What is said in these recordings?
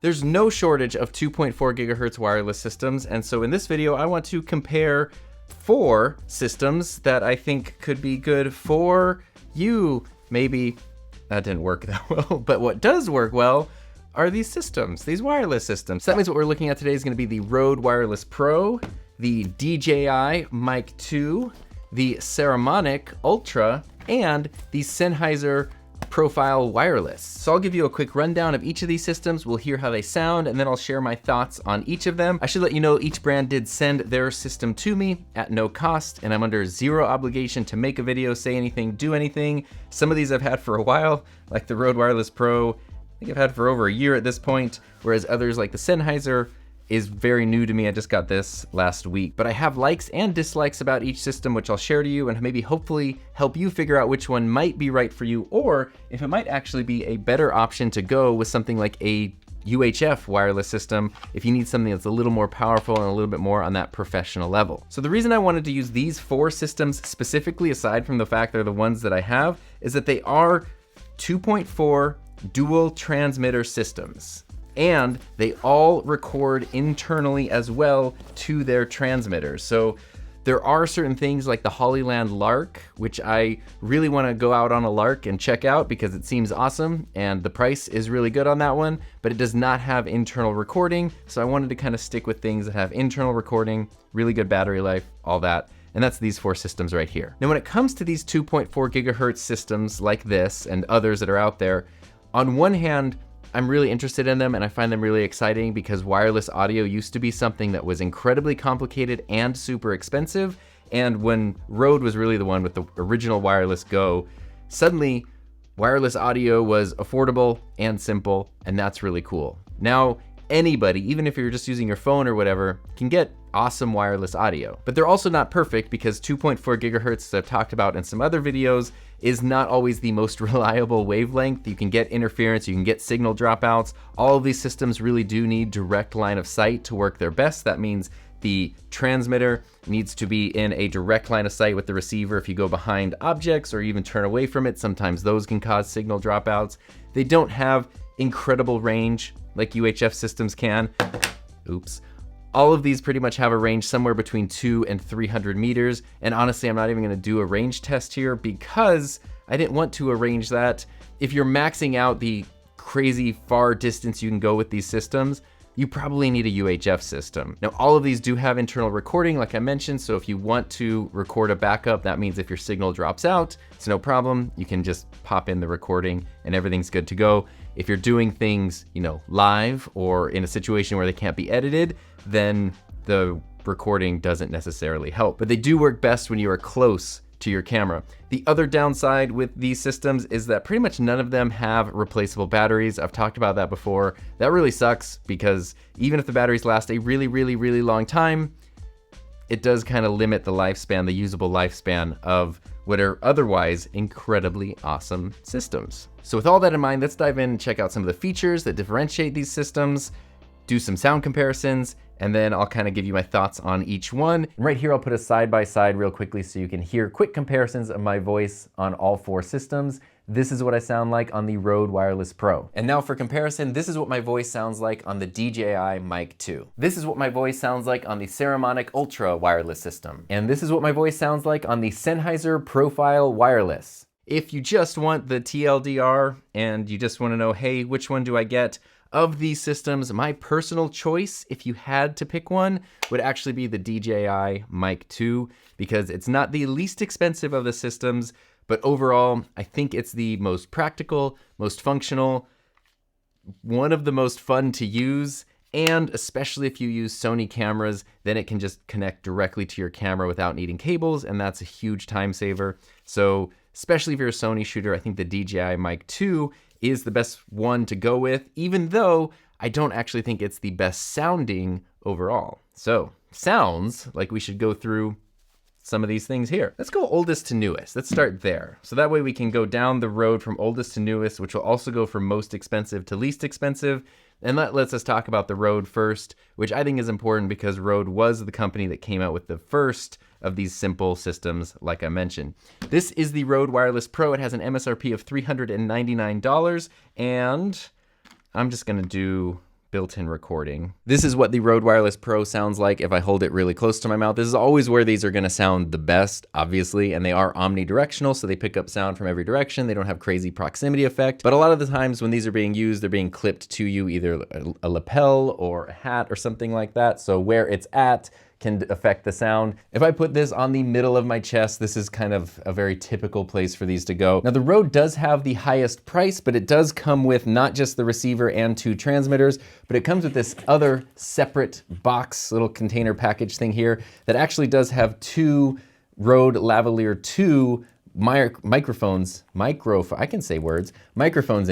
There's no shortage of 2.4 gigahertz wireless systems, and so in this video I want to compare 4 systems that I think could be good for you. Maybe that didn't work that well, but what does work well are these systems, these wireless systems. So that means what we're looking at today is gonna be the Rode Wireless Pro, the DJI Mic 2, the Saramonic Ultra, and the Sennheiser Profile Wireless. So I'll give you a quick rundown of each of these systems. We'll hear how they sound, and then I'll share my thoughts on each of them. I should let you know each brand did send their system to me at no cost, and I'm under zero obligation to make a video, say anything, do anything. Some of these I've had for a while, like the Rode Wireless Pro, I think I've had for over a year at this point, whereas others like the Sennheiser is very new to me. I just got this last week. But I have likes and dislikes about each system, which I'll share to you and maybe hopefully help you figure out which one might be right for you, or if it might actually be a better option to go with something like a UHF wireless system if you need something that's a little more powerful and a little bit more on that professional level. So the reason I wanted to use these 4 systems specifically, aside from the fact they're the ones that I have, is that they are 2.4 dual transmitter systems. And they all record internally as well to their transmitters. So there are certain things like the Hollyland Lark, which I really wanna go out on a lark and check out because it seems awesome and the price is really good on that one, but it does not have internal recording. So I wanted to kind of stick with things that have internal recording, really good battery life, all that. And that's these 4 systems right here. Now, when it comes to these 2.4 gigahertz systems like this and others that are out there, on one hand, I'm really interested in them and I find them really exciting because wireless audio used to be something that was incredibly complicated and super expensive. And when Rode was really the one with the original Wireless Go, suddenly wireless audio was affordable and simple, and that's really cool. Now, anybody, even if you're just using your phone or whatever, can get awesome wireless audio. But they're also not perfect because 2.4 gigahertz, as I've talked about in some other videos, is not always the most reliable wavelength. You can get interference, you can get signal dropouts. All of these systems really do need direct line of sight to work their best. That means the transmitter needs to be in a direct line of sight with the receiver. If you go behind objects or even turn away from it, sometimes those can cause signal dropouts. They don't have incredible range like UHF systems can. Oops. All of these pretty much have a range somewhere between 200 and 300 meters. And honestly, I'm not even gonna do a range test here because I didn't want to arrange that. If you're maxing out the crazy far distance you can go with these systems, you probably need a UHF system. Now, all of these do have internal recording, like I mentioned, so if you want to record a backup, that means if your signal drops out, it's no problem. You can just pop in the recording and everything's good to go. If you're doing things, live or in a situation where they can't be edited, then the recording doesn't necessarily help. But they do work best when you are close to your camera. The other downside with these systems is that pretty much none of them have replaceable batteries. I've talked about that before. That really sucks because even if the batteries last a really, really, really long time, it does kind of limit the lifespan, the usable lifespan of what are otherwise incredibly awesome systems. So with all that in mind, let's dive in and check out some of the features that differentiate these systems, do some sound comparisons, and then I'll kind of give you my thoughts on each one. And right here, I'll put a side-by-side real quickly so you can hear quick comparisons of my voice on all 4 systems. This is what I sound like on the Rode Wireless Pro. And now for comparison, this is what my voice sounds like on the DJI Mic 2. This is what my voice sounds like on the Saramonic Ultra wireless system. And this is what my voice sounds like on the Sennheiser Profile Wireless. If you just want the TLDR and you just want to know, hey, which one do I get? Of these systems, my personal choice, if you had to pick one, would actually be the DJI Mic 2 because it's not the least expensive of the systems, but overall, I think it's the most practical, most functional, one of the most fun to use, and especially if you use Sony cameras, then it can just connect directly to your camera without needing cables, and that's a huge time saver. So especially if you're a Sony shooter, I think the DJI Mic 2 is the best one to go with, even though I don't actually think it's the best sounding overall. So, sounds like we should go through some of these things here. Let's go oldest to newest. Let's start there. So that way we can go down the road from oldest to newest, which will also go from most expensive to least expensive. And that lets us talk about the Rode first, which I think is important because Rode was the company that came out with the first of these simple systems, like I mentioned. This is the Rode Wireless Pro. It has an MSRP of $399, and I'm just gonna do built-in recording. This is what the Rode Wireless Pro sounds like if I hold it really close to my mouth. This is always where these are gonna sound the best, obviously, and they are omnidirectional, so they pick up sound from every direction. They don't have crazy proximity effect, but a lot of the times when these are being used, they're being clipped to you, either a lapel or a hat or something like that. So where it's at can affect the sound. If I put this on the middle of my chest, this is kind of a very typical place for these to go. Now the Rode does have the highest price, but it does come with not just the receiver and 2 transmitters, but it comes with this other separate box, little container package thing here that actually does have 2 Rode Lavalier 2 microphones in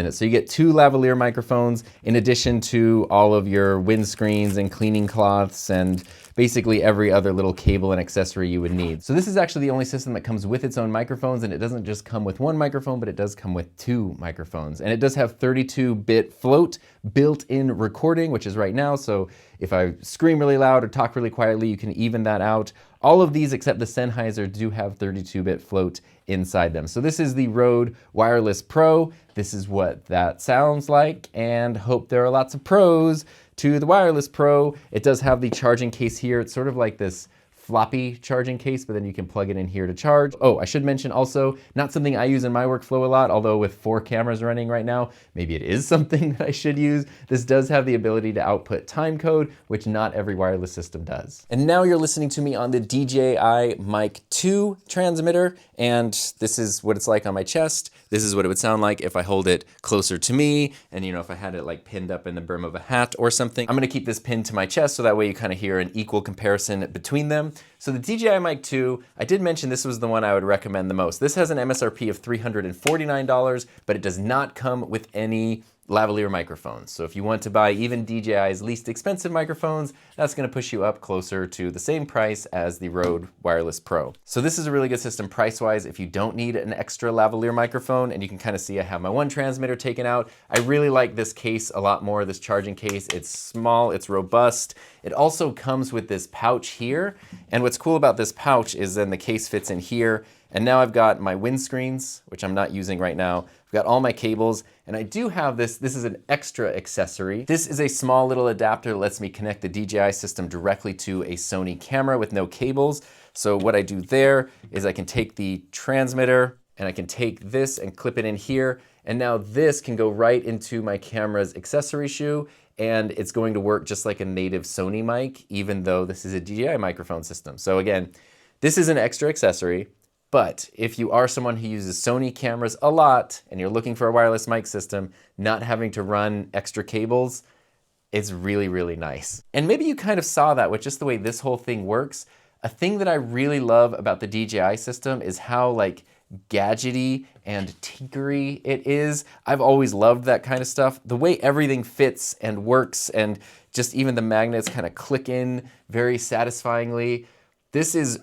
it. So you get 2 lavalier microphones in addition to all of your windscreens and cleaning cloths and basically every other little cable and accessory you would need. So this is actually the only system that comes with its own microphones, and it doesn't just come with 1 microphone, but it does come with 2 microphones. And it does have 32-bit float built-in recording, which is right now. So if I scream really loud or talk really quietly, you can even that out. All of these except the Sennheiser do have 32-bit float inside them. So this is the Rode Wireless Pro. This is what that sounds like, and hope there are lots of pros to the Wireless Pro. It does have the charging case here. It's sort of like this floppy charging case, but then you can plug it in here to charge. Oh, I should mention also, not something I use in my workflow a lot, although with 4 cameras running right now, maybe it is something that I should use. This does have the ability to output time code, which not every wireless system does. And now you're listening to me on the DJI Mic 2 transmitter, and this is what it's like on my chest. This is what it would sound like if I hold it closer to me, and you know, if I had it like pinned up in the brim of a hat or something. I'm gonna keep this pinned to my chest so that way you kind of hear an equal comparison between them. So the DJI Mic 2, I did mention this was the one I would recommend the most. This has an MSRP of $349, but it does not come with any lavalier microphones. So if you want to buy even DJI's least expensive microphones, that's gonna push you up closer to the same price as the Rode Wireless Pro. So this is a really good system price-wise if you don't need an extra lavalier microphone, and you can kind of see I have my 1 transmitter taken out. I really like this case a lot more, this charging case. It's small, it's robust. It also comes with this pouch here, and what's cool about this pouch is then the case fits in here, and now I've got my windscreens, which I'm not using right now. I've got all my cables, and I do have this is an extra accessory. This is a small little adapter that lets me connect the DJI system directly to a Sony camera with no cables. So what I do there is I can take the transmitter and I can take this and clip it in here, and now this can go right into my camera's accessory shoe, and it's going to work just like a native Sony mic, even though this is a DJI microphone system. So again, this is an extra accessory. But if you are someone who uses Sony cameras a lot and you're looking for a wireless mic system, not having to run extra cables, it's really, really nice. And maybe you kind of saw that with just the way this whole thing works. A thing that I really love about the DJI system is how like gadgety and tinkery it is. I've always loved that kind of stuff. The way everything fits and works, and just even the magnets kind of click in very satisfyingly. This is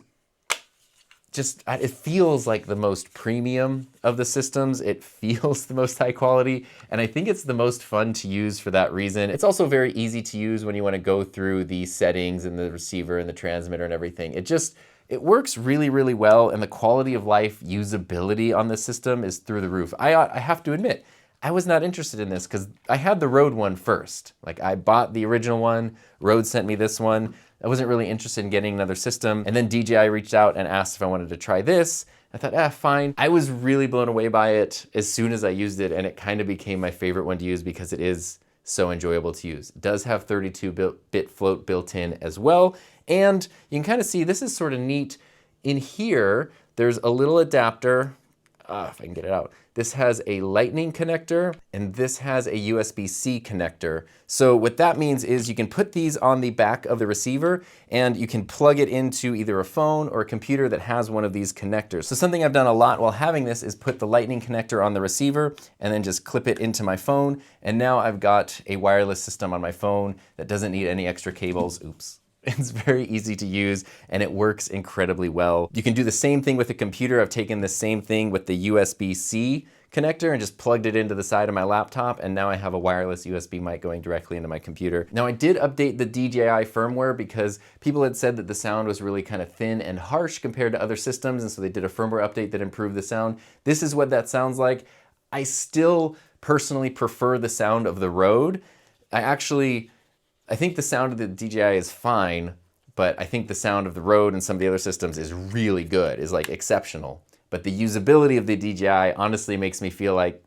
just, it feels like the most premium of the systems. It feels the most high quality, and I think it's the most fun to use for that reason. It's also very easy to use when you want to go through the settings and the receiver and the transmitter and everything. It works really, really well, and the quality of life usability on this system is through the roof. I have to admit, I was not interested in this because I had the Rode one first. Like, I bought the original one, Rode sent me this one. I wasn't really interested in getting another system. And then DJI reached out and asked if I wanted to try this. I thought, fine. I was really blown away by it as soon as I used it, and it kind of became my favorite one to use because it is so enjoyable to use. It does have 32-bit float built in as well. And you can kind of see, this is sort of neat. In here, there's a little adapter. If I can get it out. This has a lightning connector, and this has a USB-C connector. So what that means is you can put these on the back of the receiver, and you can plug it into either a phone or a computer that has one of these connectors. So something I've done a lot while having this is put the lightning connector on the receiver and then just clip it into my phone. And now I've got a wireless system on my phone that doesn't need any extra cables. Oops. It's very easy to use, and it works incredibly well. You can do the same thing with a computer. I've taken the same thing with the USB-C connector and just plugged it into the side of my laptop, and now I have a wireless USB mic going directly into my computer. Now, I did update the DJI firmware because people had said that the sound was really kind of thin and harsh compared to other systems, and so they did a firmware update that improved the sound. This is what that sounds like. I still personally prefer the sound of the Rode. I think the sound of the DJI is fine, but I think the sound of the Rode and some of the other systems is really good, is like exceptional. But the usability of the DJI honestly makes me feel like,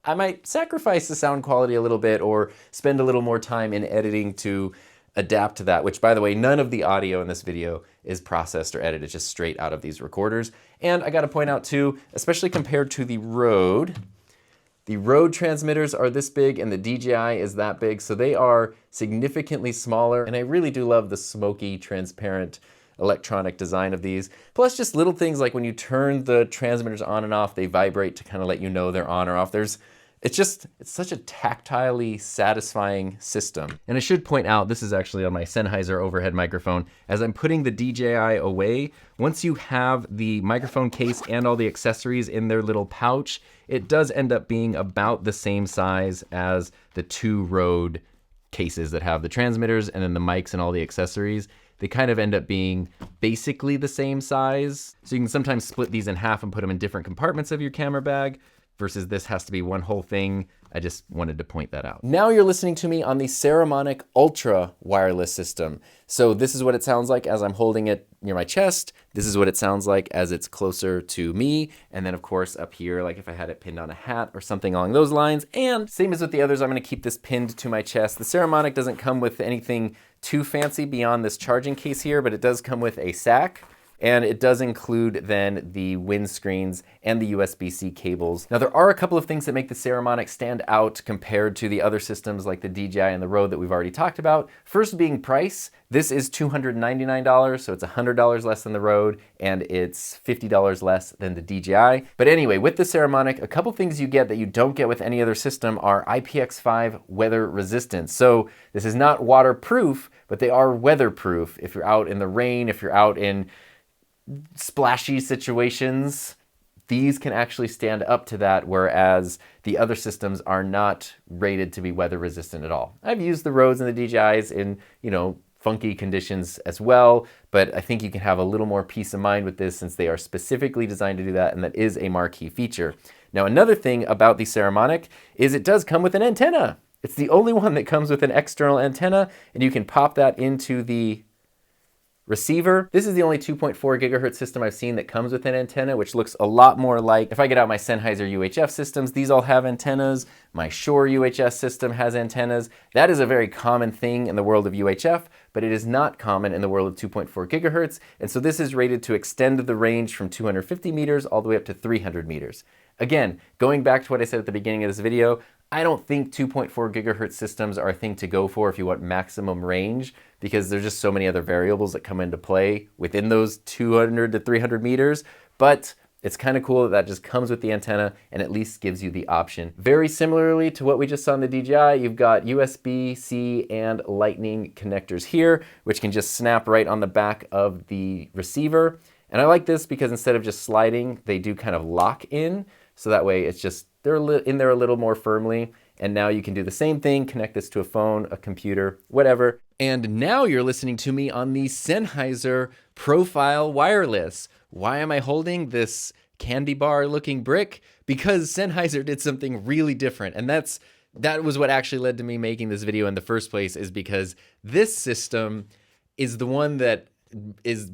I might sacrifice the sound quality a little bit or spend a little more time in editing to adapt to that, which by the way, none of the audio in this video is processed or edited, just straight out of these recorders. And I gotta point out too, especially compared to the Rode transmitters are this big and the DJI is that big, so they are significantly smaller. And I really do love the smoky, transparent electronic design of these. Plus just little things like when you turn the transmitters on and off, they vibrate to kind of let you know they're on or off. It's such a tactilely satisfying system. And I should point out, this is actually on my Sennheiser overhead microphone. As I'm putting the DJI away, once you have the microphone case and all the accessories in their little pouch, it does end up being about the same size as the two Rode cases that have the transmitters and then the mics and all the accessories. They kind of end up being basically the same size. So you can sometimes split these in half and put them in different compartments of your camera bag, versus this has to be one whole thing. I just wanted to point that out. Now you're listening to me on the Saramonic Ultra wireless system. So this is what it sounds like as I'm holding it near my chest. This is what it sounds like as it's closer to me. And then of course up here, like if I had it pinned on a hat or something along those lines. And same as with the others, I'm gonna keep this pinned to my chest. The Saramonic doesn't come with anything too fancy beyond this charging case here, but it does come with a sack. And it does include then the windscreens and the USB-C cables. Now there are a couple of things that make the Saramonic stand out compared to the other systems like the DJI and the Rode that we've already talked about. First being price. This is $299, so it's $100 less than the Rode, and it's $50 less than the DJI. But anyway, with the Saramonic, a couple things you get that you don't get with any other system are IPX5 weather resistance. So this is not waterproof, but they are weatherproof. If you're out in the rain, if you're out in splashy situations, these can actually stand up to that, whereas the other systems are not rated to be weather resistant at all. I've used the Rodes and the DJIs in, funky conditions as well, but I think you can have a little more peace of mind with this since they are specifically designed to do that, and that is a marquee feature. Now, another thing about the Saramonic is it does come with an antenna. It's the only one that comes with an external antenna, and you can pop that into the receiver. This is the only 2.4 gigahertz system I've seen that comes with an antenna, which looks a lot more like, if I get out my Sennheiser UHF systems, these all have antennas. My Shure UHF system has antennas. That is a very common thing in the world of UHF, but it is not common in the world of 2.4 gigahertz. And so this is rated to extend the range from 250 meters all the way up to 300 meters. Again, going back to what I said at the beginning of this video, I don't think 2.4 gigahertz systems are a thing to go for if you want maximum range, because there's just so many other variables that come into play within those 200 to 300 meters. But it's kind of cool that that just comes with the antenna and at least gives you the option. Very similarly to what we just saw in the DJI, you've got USB-C and Lightning connectors here, which can just snap right on the back of the receiver. And I like this because instead of just sliding, they do kind of lock in. So that way it's just, they're in there a little more firmly. And now you can do the same thing, connect this to a phone, a computer, whatever. And now you're listening to me on the Sennheiser Profile Wireless. Why am I holding this candy bar looking brick? Because Sennheiser did something really different. And that was what actually led to me making this video in the first place, is because this system is the one that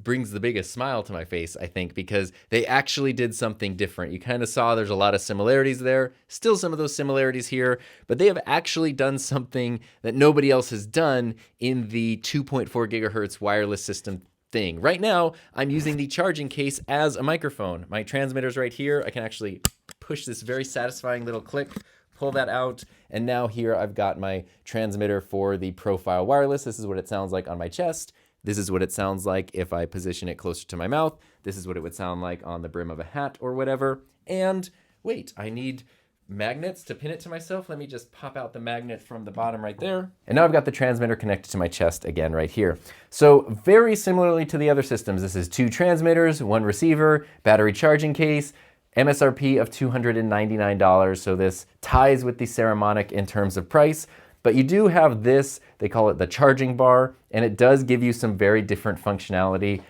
brings the biggest smile to my face, I think, because they actually did something different. You kind of saw there's a lot of similarities there, still some of those similarities here, but they have actually done something that nobody else has done in the 2.4 gigahertz wireless system thing. Right now, I'm using the charging case as a microphone. My transmitter's right here. I can actually push this very satisfying little click, pull that out, and now here I've got my transmitter for the Profile Wireless. This is what it sounds like on my chest. This is what it sounds like if I position it closer to my mouth. This is what it would sound like on the brim of a hat or whatever. And wait, I need magnets to pin it to myself. Let me just pop out the magnet from the bottom right there. And now I've got the transmitter connected to my chest again right here. So very similarly to the other systems, this is 2 transmitters, 1 receiver, battery charging case, MSRP of $299. So this ties with the Saramonic in terms of price. But you do have this, they call it the charging bar, and it does give you some very different functionality.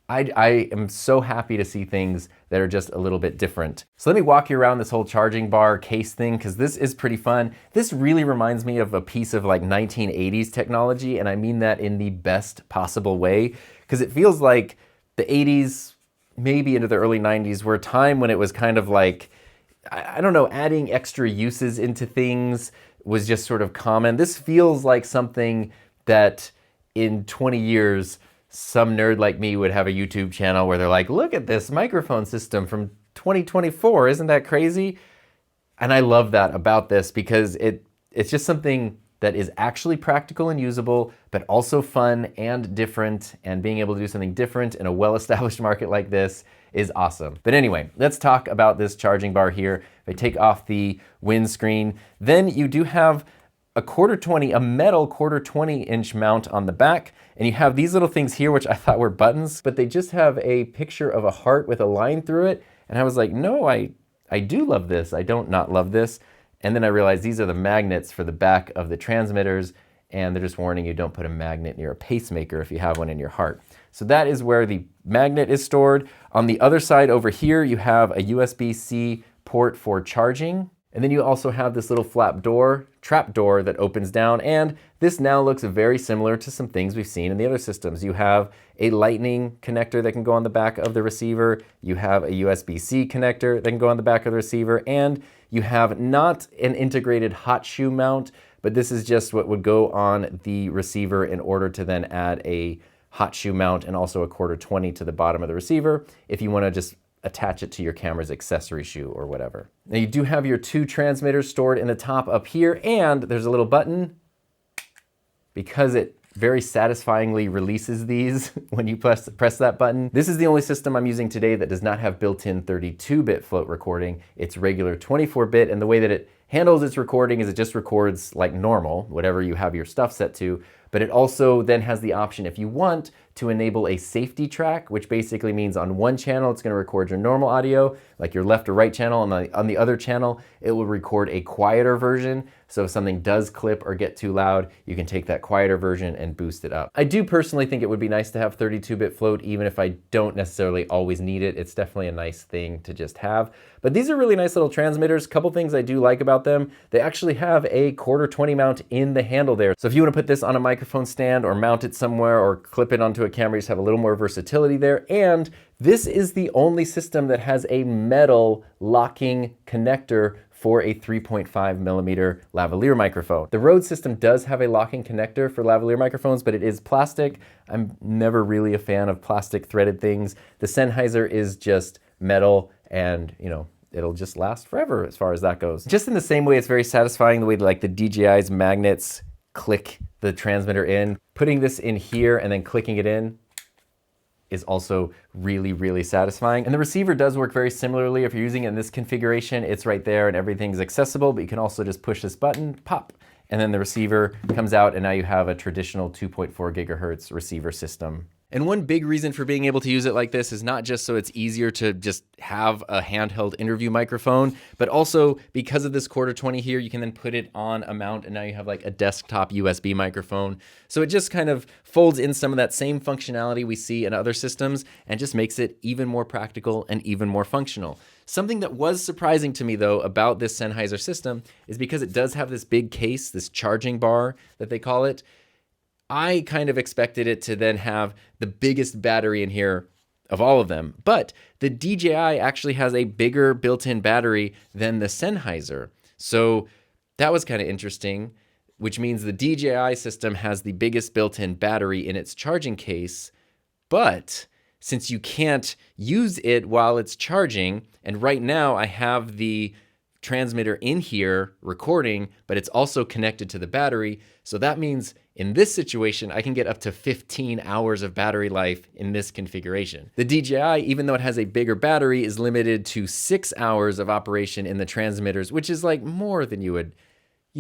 I am so happy to see things that are just a little bit different. So let me walk you around this whole charging bar case thing, because this is pretty fun. This really reminds me of a piece of like 1980s technology, and I mean that in the best possible way, because it feels like the 80s, maybe into the early 90s, were a time when it was kind of like, I don't know, adding extra uses into things was just sort of common. This feels like something that in 20 years, some nerd like me would have a YouTube channel where they're like, look at this microphone system from 2024, isn't that crazy? And I love that about this, because it's just something that is actually practical and usable, but also fun and different, and being able to do something different in a well-established market like this is awesome. But anyway, let's talk about this charging bar here. If I take off the windscreen, then you do have a a metal 1/4-20-inch mount on the back, and you have these little things here, which I thought were buttons, but they just have a picture of a heart with a line through it, and I was like, no, I do love this. I don't not love this. And then I realized these are the magnets for the back of the transmitters, and they're just warning you don't put a magnet near a pacemaker if you have one in your heart. So that is where the magnet is stored. On the other side over here, you have a USB-C port for charging. And then you also have this little trap door that opens down, and this now looks very similar to some things we've seen in the other systems. You have a lightning connector that can go on the back of the receiver, you have a USB-C connector that can go on the back of the receiver, and you have not an integrated hot shoe mount, but this is just what would go on the receiver in order to then add a hot shoe mount and also a 1/4-20 to the bottom of the receiver if you want to just attach it to your camera's accessory shoe or whatever. Now you do have your 2 transmitters stored in the top up here, and there's a little button because it very satisfyingly releases these when you press that button. This is the only system I'm using today that does not have built-in 32-bit float recording. It's regular 24-bit, and the way that it handles its recording is it just records like normal, whatever you have your stuff set to, but it also then has the option, if you want, to enable a safety track, which basically means on one channel it's going to record your normal audio, like your left or right channel, and on the other channel it will record a quieter version. So if something does clip or get too loud, you can take that quieter version and boost it up. I do personally think it would be nice to have 32-bit float, even if I don't necessarily always need it. It's definitely a nice thing to just have. But these are really nice little transmitters. Couple things I do like about them. They actually have a 1/4-20 mount in the handle there. So if you want to put this on a microphone stand or mount it somewhere or clip it onto a camera, you just have a little more versatility there. And this is the only system that has a metal locking connector for a 3.5mm lavalier microphone. The Rode system does have a locking connector for lavalier microphones, but it is plastic. I'm never really a fan of plastic threaded things. The Sennheiser is just metal, and it'll just last forever as far as that goes. Just in the same way, it's very satisfying the way like the DJI's magnets click the transmitter in. Putting this in here and then clicking it in is also really, really satisfying. And the receiver does work very similarly. If you're using it in this configuration, it's right there and everything's accessible, but you can also just push this button, pop, and then the receiver comes out, and now you have a traditional 2.4 gigahertz receiver system. And one big reason for being able to use it like this is not just so it's easier to just have a handheld interview microphone, but also because of this 1/4-20 here, you can then put it on a mount, and now you have like a desktop USB microphone. So it just kind of folds in some of that same functionality we see in other systems and just makes it even more practical and even more functional. Something that was surprising to me though about this Sennheiser system is because it does have this big case, this charging bar that they call it. I kind of expected it to then have the biggest battery in here of all of them, but the DJI actually has a bigger built-in battery than the Sennheiser. So that was kind of interesting, which means the DJI system has the biggest built-in battery in its charging case, but since you can't use it while it's charging, and right now I have the transmitter in here recording, but it's also connected to the battery, so that means in this situation, I can get up to 15 hours of battery life in this configuration. The DJI, even though it has a bigger battery, is limited to 6 hours of operation in the transmitters, which is like more than you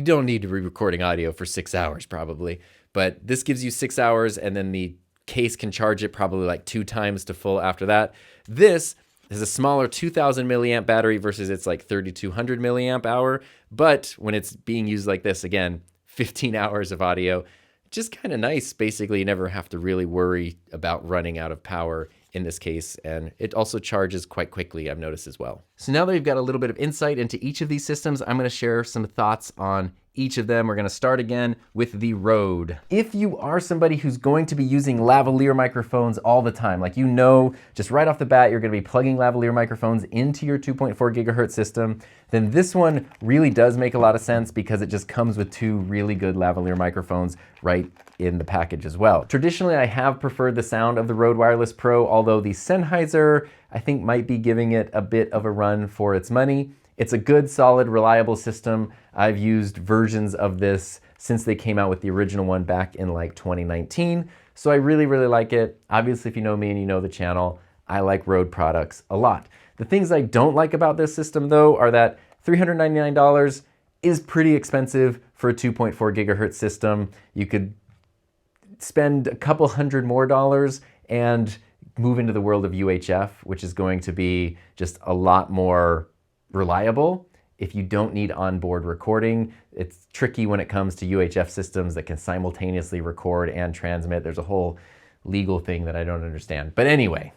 don't need to be recording audio for 6 hours probably, but this gives you 6 hours, and then the case can charge it probably like 2 times to full after that. This is a smaller 2000 milliamp battery versus its like 3200 milliamp hour, but when it's being used like this, again, 15 hours of audio, just kind of nice. Basically, you never have to really worry about running out of power in this case, and it also charges quite quickly, I've noticed as well. So now that we've got a little bit of insight into each of these systems, I'm gonna share some thoughts on each of them. We're gonna start again with the Rode. If you are somebody who's going to be using lavalier microphones all the time, like you know, just right off the bat, you're gonna be plugging lavalier microphones into your 2.4 gigahertz system, then this one really does make a lot of sense because it just comes with two really good lavalier microphones right in the package as well. Traditionally, I have preferred the sound of the Rode Wireless Pro, although the Sennheiser, I think, might be giving it a bit of a run for its money. It's a good, solid, reliable system. I've used versions of this since they came out with the original one back in like 2019. So I really, really like it. Obviously, if you know me and you know the channel, I like Rode products a lot. The things I don't like about this system though are that $399 is pretty expensive for a 2.4 gigahertz system. You could spend a couple $100 more and move into the world of UHF, which is going to be just a lot more reliable. If you don't need onboard recording, it's tricky when it comes to UHF systems that can simultaneously record and transmit. There's a whole legal thing that I don't understand. But anyway,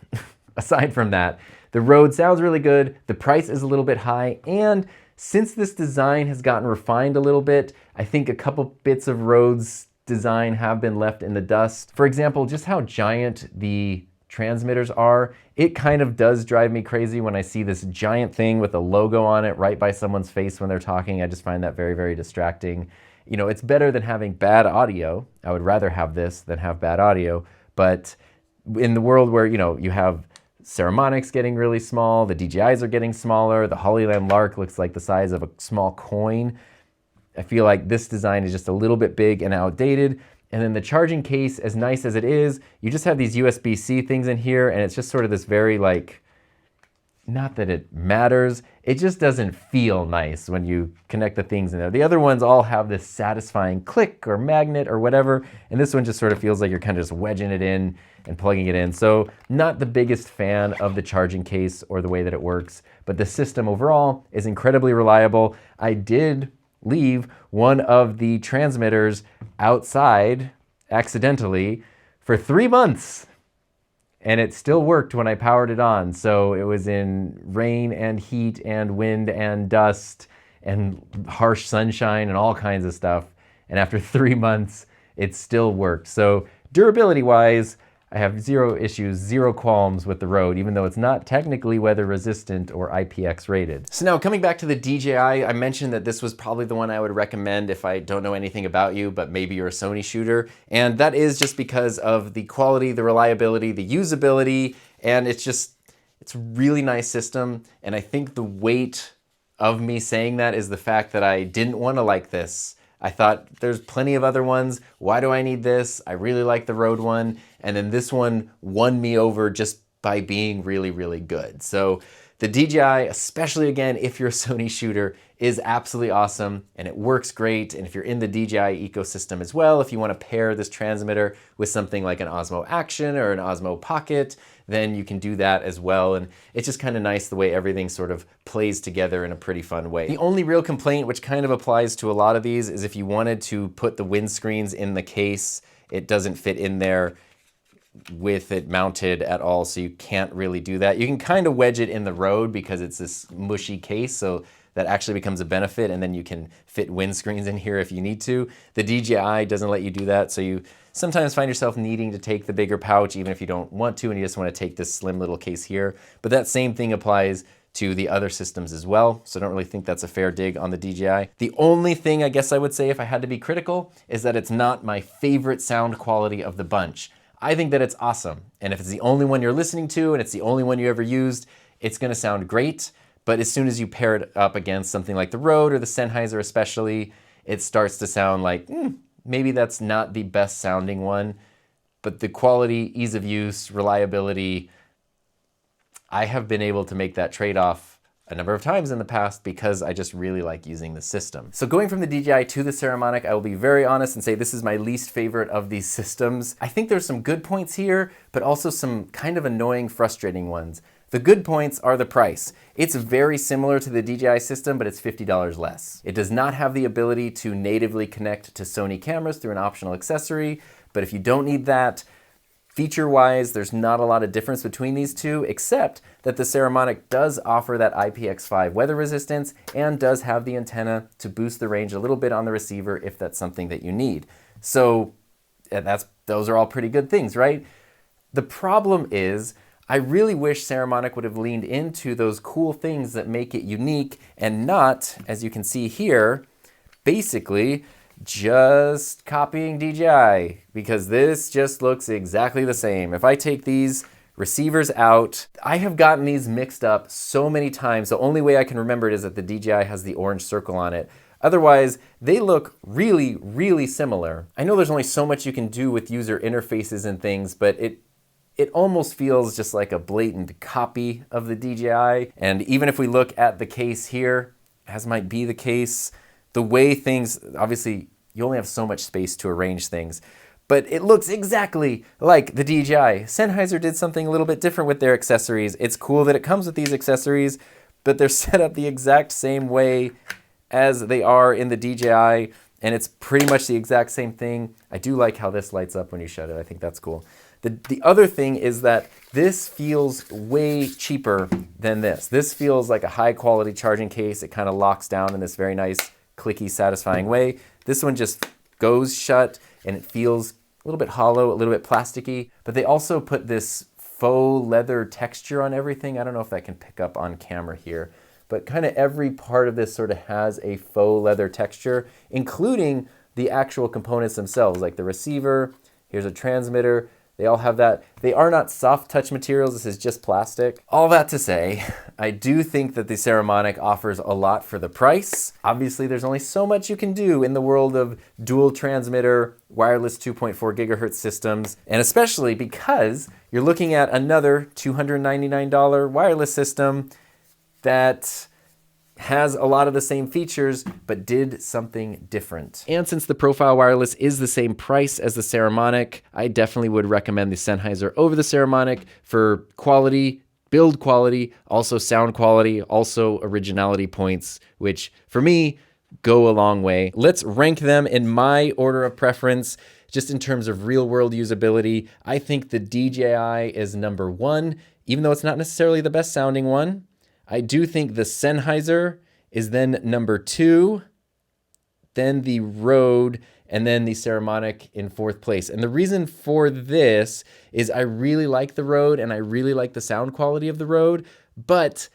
aside from that, the Rode sounds really good. The price is a little bit high. And since this design has gotten refined a little bit, I think a couple bits of Rode's design have been left in the dust. For example, just how giant the transmitters are. It kind of does drive me crazy when I see this giant thing with a logo on it right by someone's face when they're talking. I just find that very, very distracting. You know, it's better than having bad audio. I would rather have this than have bad audio. But in the world where, you know, you have Saramonics getting really small, the DJIs are getting smaller, the Hollyland Lark looks like the size of a small coin, I feel like this design is just a little bit big and outdated. And then the charging case, as nice as it is, you just have these USB-C things in here, and it's just sort of this very like, not that it matters, it just doesn't feel nice when you connect the things in there. The other ones all have this satisfying click or magnet or whatever, and this one just sort of feels like you're kind of just wedging it in and plugging it in. So not the biggest fan of the charging case or the way that it works, but the system overall is incredibly reliable. I did leave one of the transmitters outside accidentally for 3 months, and it still worked when I powered it on. So it was in rain and heat and wind and dust and harsh sunshine and all kinds of stuff. And after 3 months, it still worked. So durability wise, I have zero issues, zero qualms with the Rode, even though it's not technically weather resistant or IPX rated. So now coming back to the DJI, I mentioned that this was probably the one I would recommend if I don't know anything about you, but maybe you're a Sony shooter. And that is just because of the quality, the reliability, the usability, and it's a really nice system. And I think the weight of me saying that is the fact that I didn't want to like this. I thought there's plenty of other ones. Why do I need this? I really like the Rode one. And then this one won me over just by being really, really good. So the DJI, especially again, if you're a Sony shooter, is absolutely awesome and it works great. And if you're in the DJI ecosystem as well, if you want to pair this transmitter with something like an Osmo Action or an Osmo Pocket, then you can do that as well. And it's just kind of nice the way everything sort of plays together in a pretty fun way. The only real complaint, which kind of applies to a lot of these, is if you wanted to put the windscreens in the case, it doesn't fit in there with it mounted at all, so you can't really do that. You can kind of wedge it in the Rode because it's this mushy case, so that actually becomes a benefit, and then you can fit windscreens in here if you need to. The DJI doesn't let you do that, so you sometimes find yourself needing to take the bigger pouch even if you don't want to and you just want to take this slim little case here. But that same thing applies to the other systems as well, so I don't really think that's a fair dig on the DJI. The only thing I guess I would say if I had to be critical is that it's not my favorite sound quality of the bunch. I think that it's awesome, and if it's the only one you're listening to and it's the only one you ever used, it's going to sound great. But as soon as you pair it up against something like the Rode or the Sennheiser especially, it starts to sound like, maybe that's not the best sounding one. But the quality, ease of use, reliability, I have been able to make that trade-off a number of times in the past because I just really like using the system. So going from the DJI to the Saramonic, I will be very honest and say this is my least favorite of these systems. I think there's some good points here, but also some kind of annoying, frustrating ones. The good points are the price. It's very similar to the DJI system, but it's $50 less. It does not have the ability to natively connect to Sony cameras through an optional accessory, but if you don't need that, Feature-wise, there's not a lot of difference between these two, except that the Saramonic does offer that IPX5 weather resistance and does have the antenna to boost the range a little bit on the receiver if that's something that you need. So those are all pretty good things, right? The problem is, I really wish Saramonic would have leaned into those cool things that make it unique and not, as you can see here, basically just copying DJI, because this just looks exactly the same. If I take these receivers out, I have gotten these mixed up so many times. The only way I can remember it is that the DJI has the orange circle on it. Otherwise, they look really, really similar. I know there's only so much you can do with user interfaces and things, but it almost feels just like a blatant copy of the DJI. And even if we look at the case here, as might be the case, the way things, obviously you only have so much space to arrange things, but it looks exactly like the DJI. Sennheiser did something a little bit different with their accessories. It's cool that it comes with these accessories, but they're set up the exact same way as they are in the DJI, and it's pretty much the exact same thing. I do like how this lights up when you shut it. I think that's cool. The other thing is that this feels way cheaper than this. This feels like a high quality charging case. It kind of locks down in this very nice, clicky, satisfying way. This one just goes shut and it feels a little bit hollow, a little bit plasticky, but they also put this faux leather texture on everything. I don't know if that can pick up on camera here, but kind of every part of this sort of has a faux leather texture, including the actual components themselves, like the receiver. Here's a transmitter. They all have that. They are not soft touch materials. This is just plastic. All that to say, I do think that the Saramonic offers a lot for the price. Obviously, there's only so much you can do in the world of dual transmitter, wireless 2.4 gigahertz systems, and especially because you're looking at another $299 wireless system that has a lot of the same features, but did something different. And since the Profile Wireless is the same price as the Saramonic, I definitely would recommend the Sennheiser over the Saramonic for quality, build quality, also sound quality, also originality points, which for me go a long way. Let's rank them in my order of preference. Just in terms of real world usability, I think the DJI is number one, even though it's not necessarily the best sounding one. I do think the Sennheiser is then number two, then the Rode, and then the Saramonic in fourth place. And the reason for this is I really like the Rode and I really like the sound quality of the Rode, but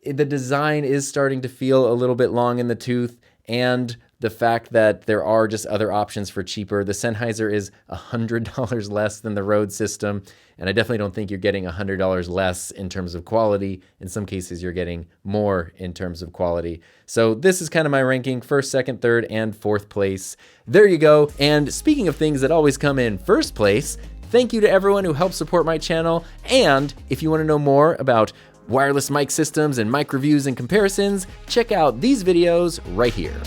the design is starting to feel a little bit long in the tooth, and the fact that there are just other options for cheaper. The Sennheiser is $100 less than the Rode system, and I definitely don't think you're getting $100 less in terms of quality. In some cases, you're getting more in terms of quality. So this is kind of my ranking, first, second, third, and fourth place. There you go. And speaking of things that always come in first place, thank you to everyone who helps support my channel. And if you want to know more about wireless mic systems and mic reviews and comparisons, check out these videos right here.